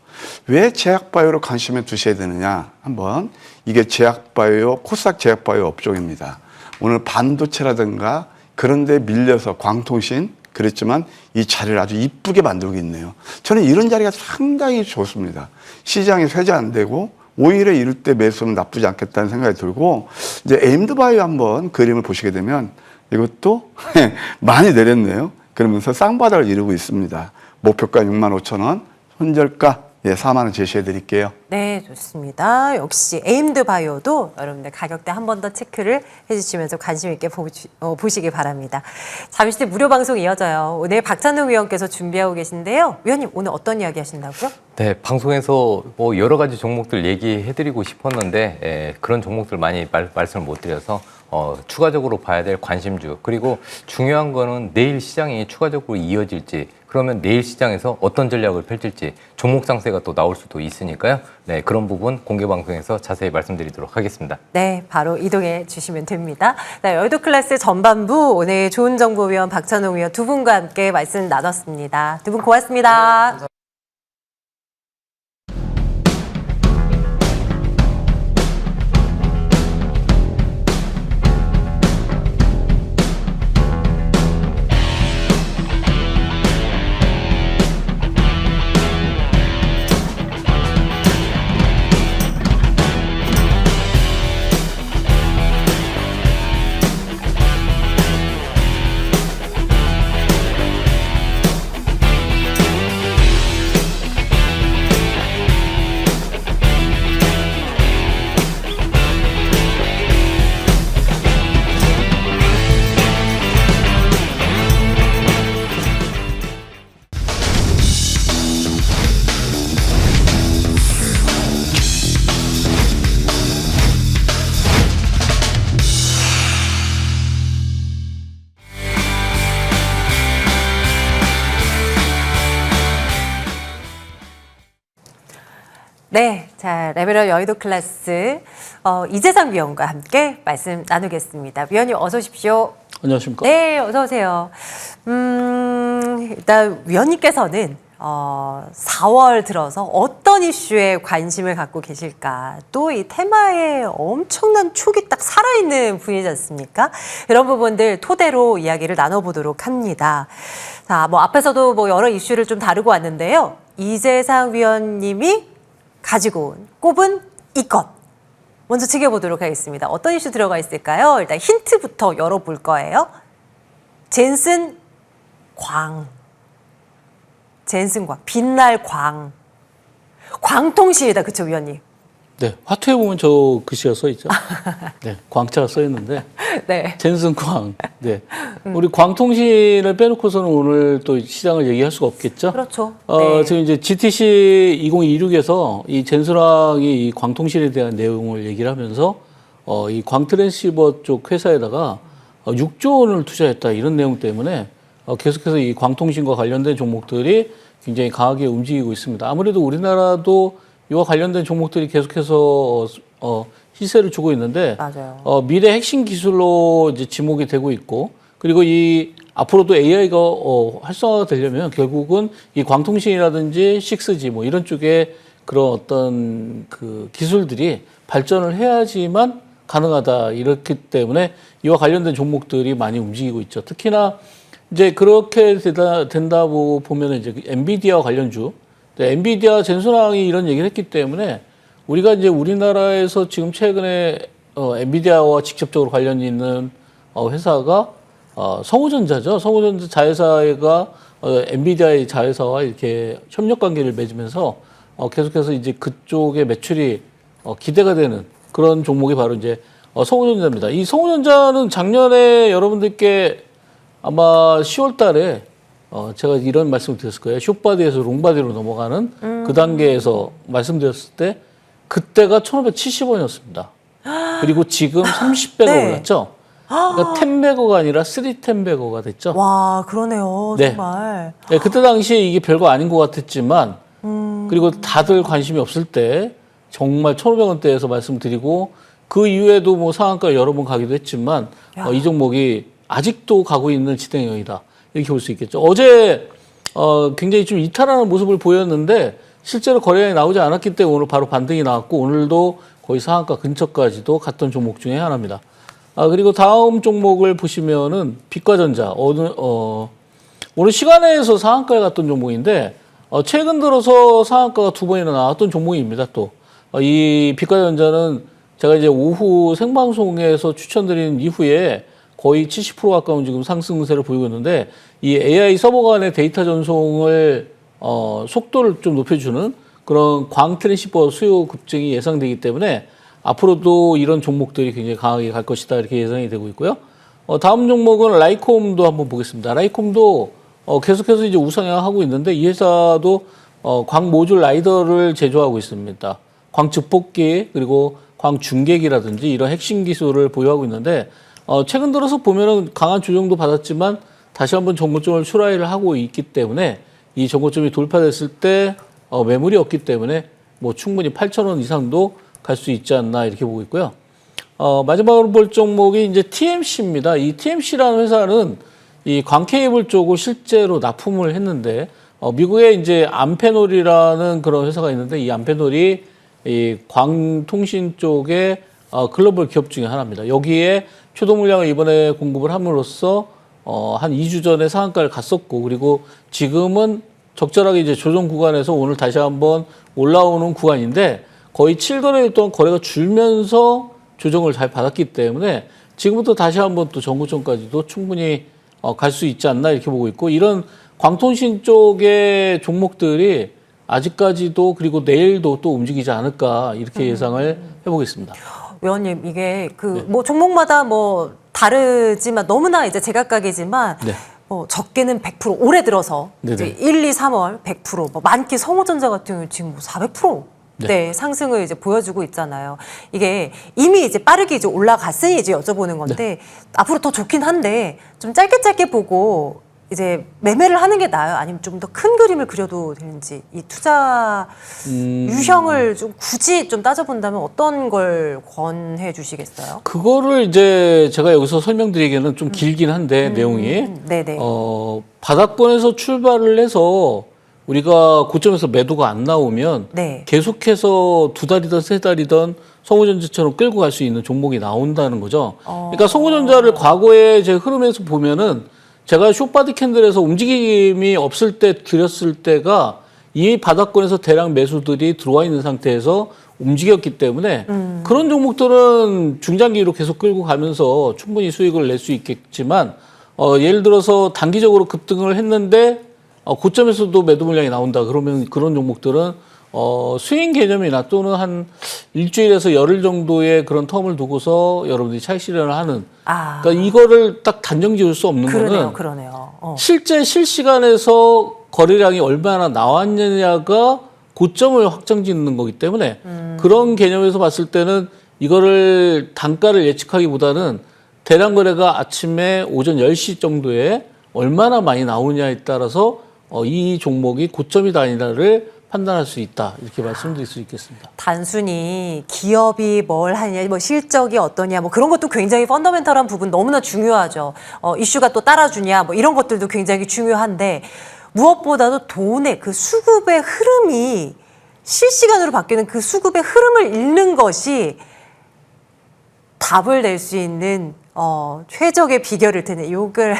왜 제약바이오로 관심을 두셔야 되느냐? 한번 이게 제약바이오 코스닥 제약바이오 업종입니다. 오늘 반도체라든가 그런 데 밀려서 광통신 그랬지만 이 자리를 아주 이쁘게 만들고 있네요. 저는 이런 자리가 상당히 좋습니다. 시장이 쇠지 안 되고 오히려 이럴 때 매수는 나쁘지 않겠다는 생각이 들고, 이제 에임드바이오 한번 그림을 보시게 되면 이것도 많이 내렸네요. 그러면서 쌍바닥을 이루고 있습니다. 목표가 65,000원, 손절가 4만 원 제시해 드릴게요. 네, 좋습니다. 역시 에임드 바이오도 여러분들 가격대 한 번 더 체크를 해주시면서 관심 있게 보시기 바랍니다. 잠시 뒤 무료 방송 이어져요. 오늘 박찬웅 위원께서 준비하고 계신데요. 위원님, 오늘 어떤 이야기 하신다고요? 네, 방송에서 뭐 여러 가지 종목들 얘기해드리고 싶었는데 그런 종목들 많이 말씀을 못 드려서 추가적으로 봐야 될 관심주, 그리고 중요한 거는 내일 시장이 추가적으로 이어질지, 그러면 내일 시장에서 어떤 전략을 펼칠지 종목 상세가 또 나올 수도 있으니까요. 네, 그런 부분 공개 방송에서 자세히 말씀드리도록 하겠습니다. 네, 바로 이동해 주시면 됩니다. 네, 여의도 클래스 전반부 오늘 좋은정보위원 박찬웅 위원 두 분과 함께 말씀 나눴습니다. 두 분 고맙습니다. 네, 자, 레벨업 여의도 클래스 이재상 위원과 함께 말씀 나누겠습니다. 위원님 어서 오십시오. 안녕하십니까? 네, 어서 오세요. 일단 위원님께서는 4월 들어서 어떤 이슈에 관심을 갖고 계실까? 또 이 테마에 엄청난 촉이 딱 살아있는 분이지 않습니까? 이런 부분들 토대로 이야기를 나눠보도록 합니다. 자, 뭐 앞에서도 뭐 여러 이슈를 좀 다루고 왔는데요. 이재상 위원님이 가지고 온 꼽은 이것 먼저 챙겨보도록 하겠습니다. 어떤 이슈 들어가 있을까요? 일단 힌트부터 열어볼 거예요. 젠슨 광, 빛날 광, 광통실이다, 그쵸 위원님? 네, 화투에 보면 저 글씨가 써 있죠. 네, 광자가 써 있는데. 네. 젠슨 광. 네. 우리 광통신을 빼놓고서는 오늘 또 시장을 얘기할 수가 없겠죠. 그렇죠. 네. 지금 이제 GTC 2026에서 이 젠슨왕이 이 광통신에 대한 내용을 얘기를 하면서 이 광트랜시버 쪽 회사에다가 6조 원을 투자했다 이런 내용 때문에 계속해서 이 광통신과 관련된 종목들이 굉장히 강하게 움직이고 있습니다. 아무래도 우리나라도 이와 관련된 종목들이 계속해서 시세를 주고 있는데 맞아요. 미래 핵심 기술로 이제 지목이 되고 있고 그리고 이 앞으로도 AI가 활성화가 되려면 결국은 이 광통신이라든지 6G 뭐 이런 쪽에 그런 어떤 그 기술들이 발전을 해야지만 가능하다. 이렇기 때문에 이와 관련된 종목들이 많이 움직이고 있죠. 특히나 이제 그렇게 된다고 보면 이제 엔비디아 관련주, 엔비디아 젠슨왕이 이런 얘기를 했기 때문에 우리가 이제 우리나라에서 지금 최근에 엔비디아와 직접적으로 관련이 있는 회사가 성우전자죠. 성우전자 자회사가 엔비디아의 자회사와 이렇게 협력 관계를 맺으면서 계속해서 이제 그쪽의 매출이 기대가 되는 그런 종목이 바로 이제 성우전자입니다. 이 성우전자는 작년에 여러분들께 아마 10월 달에 제가 이런 말씀을 드렸을 거예요. 숏바디에서 롱바디로 넘어가는 그 단계에서 말씀드렸을 때 그때가 1,570원이었습니다. 그리고 지금 30배가 네. 올랐죠. 그러니까 10배거가 아니라 310배거가 됐죠. 와, 그러네요. 네. 정말. 네, 그때 당시에 이게 별거 아닌 것 같았지만 그리고 다들 관심이 없을 때 정말 1,500원대에서 말씀드리고 그 이후에도 뭐 상한가 여러 번 가기도 했지만 이 종목이 아직도 가고 있는 지탱형이다. 이렇게 볼 수 있겠죠. 어제 굉장히 좀 이탈하는 모습을 보였는데 실제로 거래량이 나오지 않았기 때문에 오늘 바로 반등이 나왔고 오늘도 거의 상한가 근처까지도 갔던 종목 중에 하나입니다. 그리고 다음 종목을 보시면은 빛과전자. 오늘 시간에서 상한가에 갔던 종목인데 최근 들어서 상한가가 2번이나 나왔던 종목입니다. 또 이 빛과전자는 제가 이제 오후 생방송에서 추천드린 이후에 거의 70% 가까운 지금 상승세를 보이고 있는데 이 AI 서버 간의 데이터 전송을 속도를 좀 높여주는 그런 광 트랜시버 수요 급증이 예상되기 때문에 앞으로도 이런 종목들이 굉장히 강하게 갈 것이다 이렇게 예상이 되고 있고요. 다음 종목은 라이콤도 한번 보겠습니다. 라이콤도 계속해서 이제 우상향하고 있는데 이 회사도 광 모듈 라이더를 제조하고 있습니다. 광 증폭기 그리고 광 중계기라든지 이런 핵심 기술을 보유하고 있는데 최근 들어서 보면은 강한 조정도 받았지만 다시 한번 정고점을 출하를 하고 있기 때문에 이 정고점이 돌파됐을 때 매물이 없기 때문에 뭐 충분히 8,000원 이상도 갈 수 있지 않나 이렇게 보고 있고요. 마지막으로 볼 종목이 이제 TMC입니다. 이 TMC라는 회사는 이 광 케이블 쪽을 실제로 납품을 했는데 미국에 이제 암페놀이라는 그런 회사가 있는데 이 암페놀이 이 광통신 쪽의 글로벌 기업 중에 하나입니다. 여기에 최대 물량을 이번에 공급을 함으로써 한 2주 전에 상한가를 갔었고 그리고 지금은 적절하게 이제 조정 구간에서 오늘 다시 한번 올라오는 구간인데 거의 7거래일 동안 거래가 줄면서 조정을 잘 받았기 때문에 지금부터 다시 한번 또 전고점까지도 충분히 갈 수 있지 않나 이렇게 보고 있고 이런 광통신 쪽의 종목들이 아직까지도 그리고 내일도 또 움직이지 않을까 이렇게 예상을 해보겠습니다. 위원님, 이게 뭐 종목마다 뭐 다르지만 너무나 이제 제각각이지만 네. 적게는 100% 올해 들어서 네네. 이제 1, 2, 3월 100%, 뭐 많게 성우전자 같은 경우 지금 뭐 400% 네, 상승을 이제 보여주고 있잖아요. 이게 이미 이제 빠르게 이제 올라갔으니 이제 여쭤보는 건데 앞으로 더 좋긴 한데 좀 짧게 보고 이제 매매를 하는 게 나아요? 아니면 좀 더 큰 그림을 그려도 되는지 이 투자 유형을 좀 굳이 좀 따져본다면 어떤 걸 권해 주시겠어요? 그거를 이제 제가 여기서 설명드리기에는 좀 길긴 한데 내용이 네네. 바닥권에서 출발을 해서 우리가 고점에서 매도가 안 나오면 네. 계속해서 2달이든 3달이든 성우전자처럼 끌고 갈 수 있는 종목이 나온다는 거죠. 그러니까 성우전자를 과거의 제 흐름에서 보면은 제가 숏바디 캔들에서 움직임이 없을 때 드렸을 때가 이 바닥권에서 대량 매수들이 들어와 있는 상태에서 움직였기 때문에 그런 종목들은 중장기로 계속 끌고 가면서 충분히 수익을 낼 수 있겠지만 예를 들어서 단기적으로 급등을 했는데 고점에서도 매도 물량이 나온다 그러면 그런 종목들은 스윙 개념이나 또는 한 일주일에서 열흘 정도의 그런 텀을 두고서 여러분들이 차익 실현을 하는 그러니까 이거를 딱 단정 지을 수 없는 거는 그러네요. 실제 실시간에서 거래량이 얼마나 나왔느냐가 고점을 확정 짓는 거기 때문에 그런 개념에서 봤을 때는 이거를 단가를 예측하기보다는 대량 거래가 아침에 오전 10시 정도에 얼마나 많이 나오냐에 따라서 이 종목이 고점이다 아니다를 판단할 수 있다. 이렇게 말씀드릴 수 있겠습니다. 단순히 기업이 뭘 하냐, 뭐 실적이 어떠냐, 뭐 그런 것도 굉장히 펀더멘털한 부분 너무나 중요하죠. 이슈가 또 따라주냐, 뭐 이런 것들도 굉장히 중요한데 무엇보다도 돈의 그 수급의 흐름이 실시간으로 바뀌는 그 수급의 흐름을 읽는 것이 답을 낼 수 있는 최적의 비결일 텐데 요걸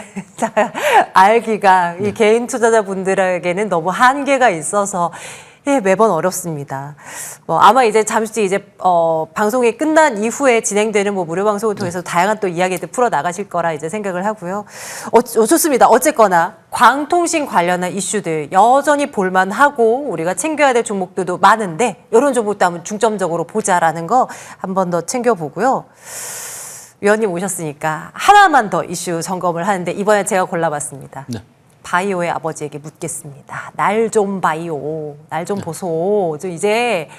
알기가 이 개인 투자자분들에게는 너무 한계가 있어서 매번 어렵습니다. 아마 이제 잠시 이제 방송이 끝난 이후에 진행되는 무료 방송을 통해서 다양한 또 이야기들 풀어 나가실 거라 이제 생각을 하고요. 좋습니다. 어쨌거나 광통신 관련한 이슈들 여전히 볼만하고 우리가 챙겨야 될 종목들도 많은데 이런 종목도 한번 중점적으로 보자라는 거 한 번 더 챙겨보고요. 위원님 오셨으니까 하나만 더 이슈 점검을 하는데 이번에 제가 골라봤습니다. 네. 바이오의 아버지에게 묻겠습니다. 날 좀 바이오, 날 좀 보소. 이제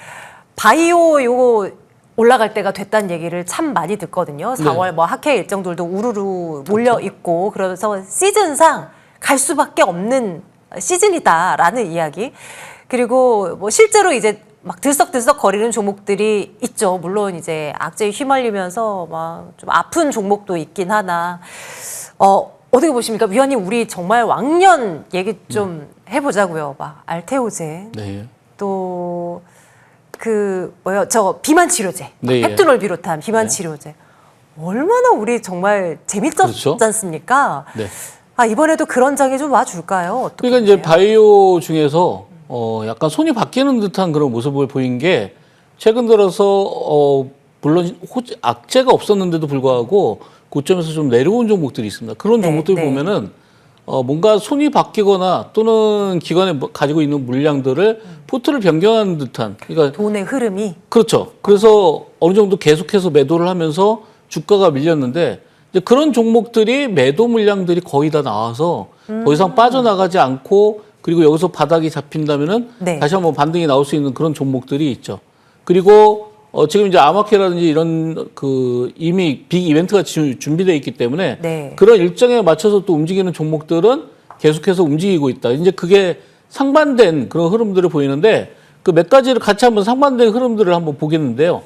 바이오 요거 올라갈 때가 됐다는 얘기를 참 많이 듣거든요. 4월 뭐 학회 일정들도 우르르 몰려 있고 그래서 시즌상 갈 수밖에 없는 시즌이다라는 이야기. 그리고 뭐 실제로 이제 막 들썩들썩 거리는 종목들이 있죠. 물론 이제 악재에 휘말리면서 막 좀 아픈 종목도 있긴 하나. 어떻게 보십니까? 위원님, 우리 정말 왕년 얘기 좀 해보자고요. 막 알테오젠, 네. 또 저 비만 치료제, 네. 펩트놀 비롯한 비만 치료제. 얼마나 우리 정말 재밌었지 그렇죠. 않습니까? 네. 이번에도 그런 장이 좀 와줄까요? 어떻게 그러니까 이제 보세요? 바이오 중에서 약간 손이 바뀌는 듯한 그런 모습을 보인 게 최근 들어서 물론 악재가 없었는데도 불구하고 고점에서 좀 내려온 종목들이 있습니다. 그런 종목들 보면은 뭔가 손이 바뀌거나 또는 기관에 가지고 있는 물량들을 포트를 변경하는 듯한 그러니까 돈의 흐름이 그렇죠. 그래서 어느 정도 계속해서 매도를 하면서 주가가 밀렸는데 이제 그런 종목들이 매도 물량들이 거의 다 나와서 더 이상 빠져나가지 않고 그리고 여기서 바닥이 잡힌다면은 네. 다시 한번 반등이 나올 수 있는 그런 종목들이 있죠. 그리고 지금 이제 아마케라든지 이런 이미 빅 이벤트가 준비되어 있기 때문에 네. 그런 일정에 맞춰서 또 움직이는 종목들은 계속해서 움직이고 있다. 이제 그게 상반된 그런 흐름들을 보이는데 그 몇 가지를 같이 한번 상반된 흐름들을 한번 보겠는데요.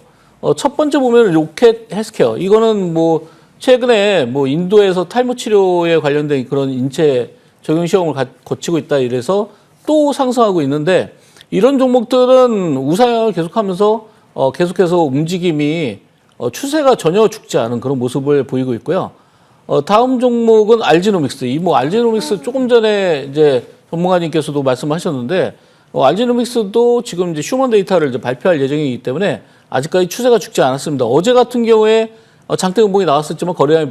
첫 번째 보면 로켓 헬스케어. 이거는 뭐 최근에 뭐 인도에서 탈모 치료에 관련된 그런 인체 적용 시험을 거치고 있다 이래서 또 상승하고 있는데 이런 종목들은 우상향을 계속하면서 계속해서 움직임이 추세가 전혀 죽지 않은 그런 모습을 보이고 있고요. 다음 종목은 알지노믹스. 알지노믹스 조금 전에 이제 전문가님께서도 말씀하셨는데 알지노믹스도 지금 이제 휴먼 데이터를 이제 발표할 예정이기 때문에 아직까지 추세가 죽지 않았습니다. 어제 같은 경우에 장대 음봉이 나왔었지만 거래량이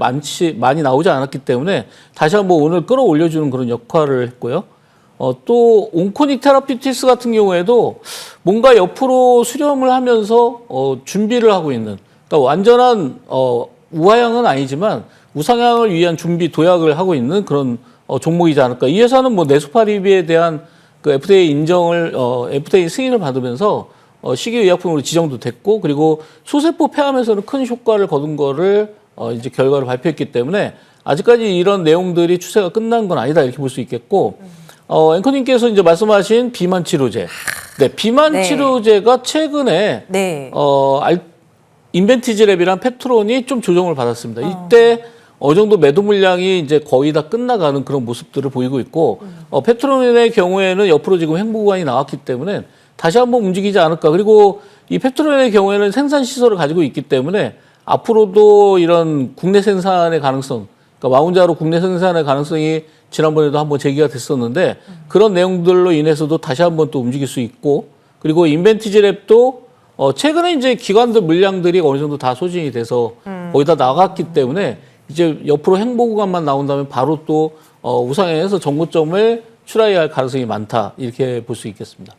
많이 나오지 않았기 때문에 다시 한번 오늘 끌어올려주는 그런 역할을 했고요. 또 온코닉 테라피티스 같은 경우에도 뭔가 옆으로 수렴을 하면서 준비를 하고 있는 그러니까 완전한 우하향은 아니지만 우상향을 위한 준비 도약을 하고 있는 그런 종목이지 않을까. 이 회사는 뭐 네소파리비에 대한 그 FDA 인정을 FDA 승인을 받으면서 식이의약품으로 지정도 됐고 그리고 소세포 폐암에서는 큰 효과를 거둔 거를 이제 결과를 발표했기 때문에 아직까지 이런 내용들이 추세가 끝난 건 아니다 이렇게 볼 수 있겠고 앵커님께서 이제 말씀하신 비만 치료제, 네 비만 네. 치료제가 최근에 네. 인벤티지랩이란 펩트론이 좀 조정을 받았습니다. 이때 어느 정도 매도 물량이 이제 거의 다 끝나가는 그런 모습들을 보이고 있고 펩트론의 경우에는 옆으로 지금 횡보 구간이 나왔기 때문에 다시 한번 움직이지 않을까. 그리고 이 펩트론의 경우에는 생산 시설을 가지고 있기 때문에 앞으로도 이런 국내 생산의 가능성, 그러니까 마운자로 국내 생산의 가능성이 지난번에도 한번 제기가 됐었는데 그런 내용들로 인해서도 다시 한번 또 움직일 수 있고 그리고 인벤티지랩도 최근에 이제 기관들 물량들이 어느 정도 다 소진이 돼서 거의 다 나갔기 때문에 이제 옆으로 횡보 구간만 나온다면 바로 또 우상향에서 정고점을 출하할 가능성이 많다 이렇게 볼 수 있겠습니다.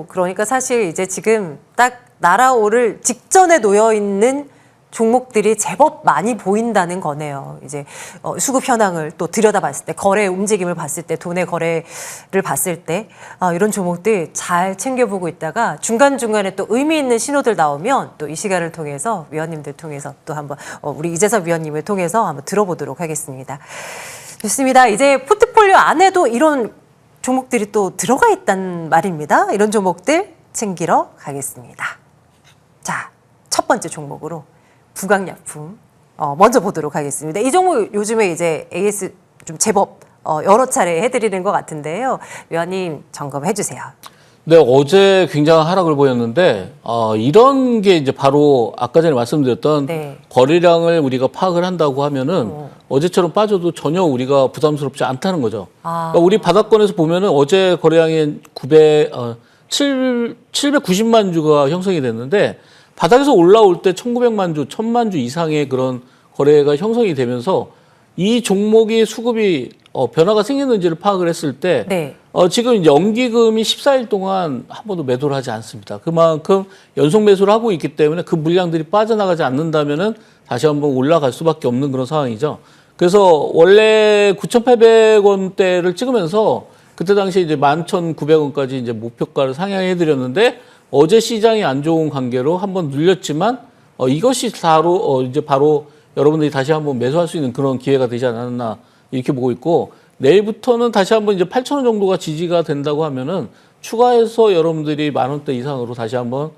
그러니까 사실 이제 지금 딱 날아오를 직전에 놓여 있는 종목들이 제법 많이 보인다는 거네요. 이제 수급 현황을 또 들여다봤을 때, 거래 움직임을 봤을 때, 돈의 거래를 봤을 때 이런 종목들 잘 챙겨보고 있다가 중간중간에 또 의미 있는 신호들 나오면 또 이 시간을 통해서 위원님들 통해서 또 한번 우리 이재섭 위원님을 통해서 한번 들어보도록 하겠습니다. 좋습니다. 이제 포트폴리오 안에도 이런 종목들이 또 들어가 있단 말입니다. 이런 종목들 챙기러 가겠습니다. 자, 첫 번째 종목으로 부강약품 먼저 보도록 하겠습니다. 이 종목 요즘에 이제 AS 좀 제법 여러 차례 해드리는 것 같은데요. 위원님 점검해 주세요. 네, 어제 굉장한 하락을 보였는데 이런 게 이제 바로 아까 전에 말씀드렸던 네. 거래량을 우리가 파악을 한다고 하면은 어제처럼 빠져도 전혀 우리가 부담스럽지 않다는 거죠. 그러니까 우리 바닥권에서 보면은 어제 거래량이 790만 주가 형성이 됐는데 바닥에서 올라올 때 1,900만 주, 1,000만 주 이상의 그런 거래가 형성이 되면서 이 종목이 수급이 변화가 생겼는지를 파악을 했을 때 네. 지금 이제 연기금이 14일 동안 한 번도 매도를 하지 않습니다. 그만큼 연속 매수를 하고 있기 때문에 그 물량들이 빠져나가지 않는다면은 다시 한번 올라갈 수밖에 없는 그런 상황이죠. 그래서 원래 9,800원대를 찍으면서 그때 당시에 이제 11,900원까지 이제 목표가를 상향해 드렸는데 어제 시장이 안 좋은 관계로 한번 눌렸지만 이것이 이제 바로 여러분들이 다시 한번 매수할 수 있는 그런 기회가 되지 않았나 이렇게 보고 있고 내일부터는 다시 한번 이제 8,000원 정도가 지지가 된다고 하면은 추가해서 여러분들이 10,000원대 이상으로 다시 한번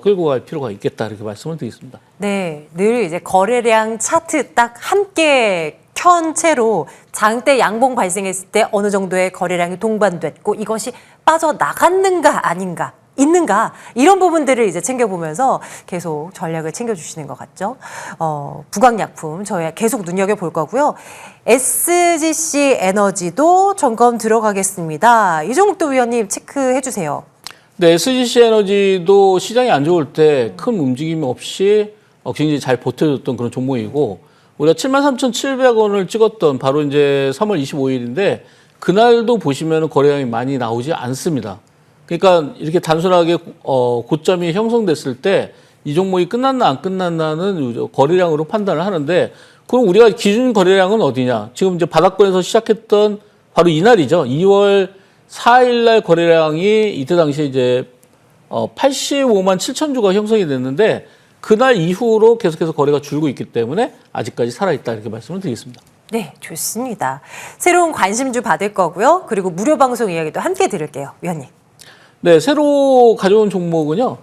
끌고 갈 필요가 있겠다 이렇게 말씀을 드리겠습니다. 네, 늘 이제 거래량 차트 딱 함께 켠 채로 장대 양봉 발생했을 때 어느 정도의 거래량이 동반됐고 이것이 빠져나갔는가 아닌가 있는가 이런 부분들을 이제 챙겨보면서 계속 전략을 챙겨주시는 것 같죠. 부강약품 저희 계속 눈여겨볼 거고요. SGC 에너지도 점검 들어가겠습니다. 이 종목도 위원님 체크해 주세요. 네, SGC 에너지도 시장이 안 좋을 때 큰 움직임 없이 굉장히 잘 버텨줬던 그런 종목이고 우리가 73,700원을 찍었던 바로 이제 3월 25일인데 그날도 보시면 거래량이 많이 나오지 않습니다. 그러니까 이렇게 단순하게 고점이 형성됐을 때 이 종목이 끝났나 안 끝났나는 거래량으로 판단을 하는데 그럼 우리가 기준 거래량은 어디냐? 지금 이제 바닥권에서 시작했던 바로 이날이죠. 2월 4일 날 거래량이 이때 당시에 이제 85만 7천 주가 형성이 됐는데 그날 이후로 계속해서 거래가 줄고 있기 때문에 아직까지 살아있다 이렇게 말씀을 드리겠습니다. 네, 좋습니다. 새로운 관심주 받을 거고요. 그리고 무료 방송 이야기도 함께 들을게요. 위원님. 네, 새로 가져온 종목은요.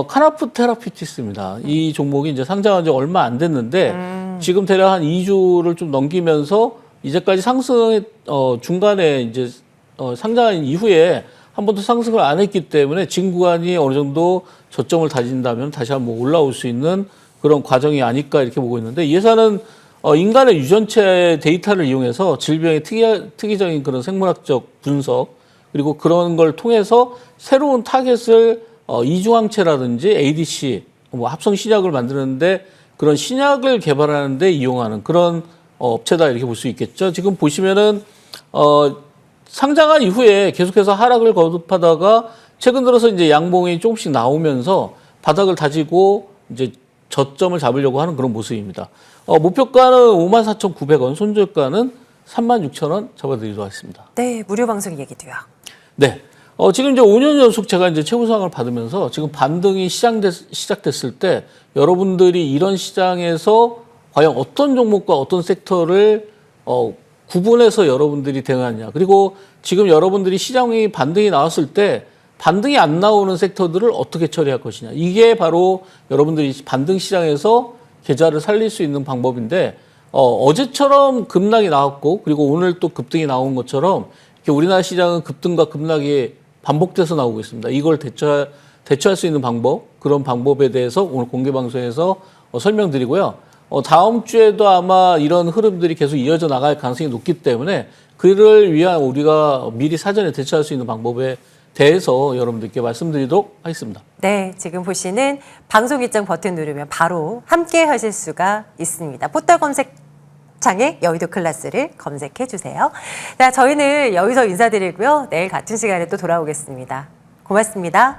카나프 테라피티스입니다. 이 종목이 이제 상장한 지 얼마 안 됐는데 지금 대략 한 2주를 좀 넘기면서 이제까지 상승 중간에 이제 상장한 이후에 한 번도 상승을 안 했기 때문에 지금 구간이 어느 정도 저점을 다진다면 다시 한번 올라올 수 있는 그런 과정이 아닐까 이렇게 보고 있는데 이 회사는 인간의 유전체 데이터를 이용해서 질병의 특이적인 그런 생물학적 분석 그리고 그런 걸 통해서 새로운 타겟을 이중항체라든지 ADC, 합성 신약을 만드는데 그런 신약을 개발하는데 이용하는 그런 업체다 이렇게 볼 수 있겠죠. 지금 보시면은 상장한 이후에 계속해서 하락을 거듭하다가 최근 들어서 이제 양봉이 조금씩 나오면서 바닥을 다지고 이제 저점을 잡으려고 하는 그런 모습입니다. 목표가는 54,900원, 손절가는 36,000원 잡아드리도록 하겠습니다. 네, 무료 방송 얘기도요. 네. 지금 이제 5년 연속 제가 이제 최고상을 받으면서 지금 반등이 시작됐을 때 여러분들이 이런 시장에서 과연 어떤 종목과 어떤 섹터를 구분해서 여러분들이 대응하느냐. 그리고 지금 여러분들이 시장이 반등이 나왔을 때 반등이 안 나오는 섹터들을 어떻게 처리할 것이냐. 이게 바로 여러분들이 반등 시장에서 계좌를 살릴 수 있는 방법인데 어제처럼 급락이 나왔고 그리고 오늘 또 급등이 나온 것처럼 이렇게 우리나라 시장은 급등과 급락이 반복돼서 나오고 있습니다. 이걸 대처할 수 있는 방법, 그런 방법에 대해서 오늘 공개 방송에서 설명드리고요. 다음 주에도 아마 이런 흐름들이 계속 이어져 나갈 가능성이 높기 때문에 그를 위한 우리가 미리 사전에 대처할 수 있는 방법에 대해서 여러분들께 말씀드리도록 하겠습니다. 네, 지금 보시는 방송 일정 버튼 누르면 바로 함께 하실 수가 있습니다. 포털 검색창에 여의도 클래스를 검색해 주세요. 자, 저희는 여기서 인사드리고요. 내일 같은 시간에 또 돌아오겠습니다. 고맙습니다.